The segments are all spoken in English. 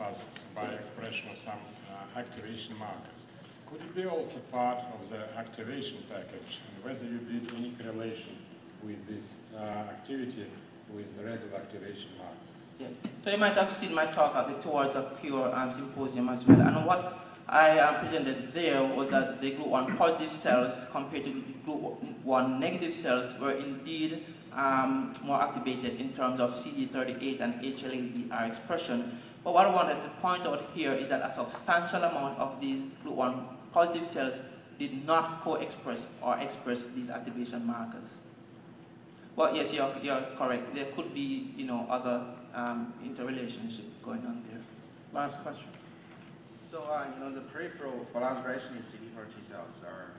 caused by expression of some activation markers. Could it be also part of the activation package, and whether you did any correlation with this activity with the rate of activation markers? Yes. So you might have seen my talk at the Towards a Cure symposium as well. And what I presented there was that the group 1 positive cells compared to group 1 negative cells were indeed more activated in terms of CD38 and HLA-DR expression. But what I wanted to point out here is that a substantial amount of these group 1 positive cells did not co-express or express these activation markers. Well, yes, you're correct. There could be, other interrelationship going on there. Last question. So, the peripheral blood resting CD4 T cells are,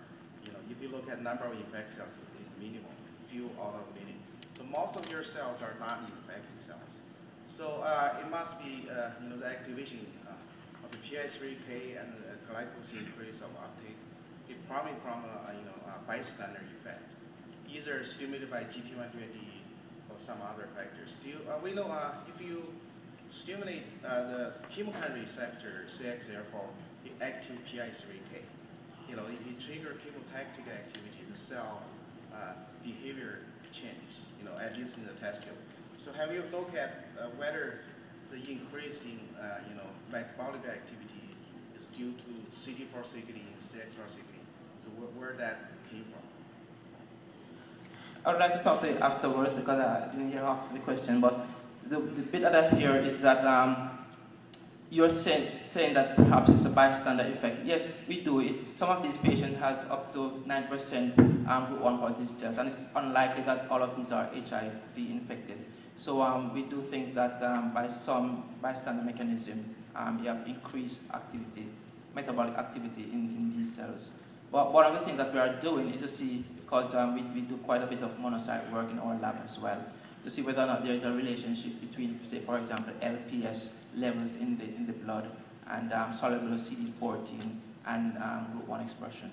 if you look at number of infected cells, it's minimal, few out of many. So most of your cells are not infected cells. So it must be, the activation of the PI3K and the glycose increase of uptake is probably from a bystander effect, either stimulated by GP120 or some other factors. We know if you stimulate the chemokine receptor CXL4, it active PI3K. It triggers chemotactic activity, the cell behavior changes, at least in the test tube. So have you looked at whether the increase in, metabolic activity is due to CD4 signaling, CXL4 signaling? So where that came from? I would like to talk to you afterwards because I didn't hear half of the question, but the bit that I hear is that you're saying that perhaps it's a bystander effect. Yes, we do. Some of these patients has up to 9% group 1 positive cells, and it's unlikely that all of these are HIV infected. So we do think that by some bystander mechanism, you have increased activity, metabolic activity in these cells. But one of the things that we are doing is to see, because we do quite a bit of monocyte work in our lab as well, to see whether or not there is a relationship between, say, for example, LPS levels in the blood and soluble CD14 and group 1 expression.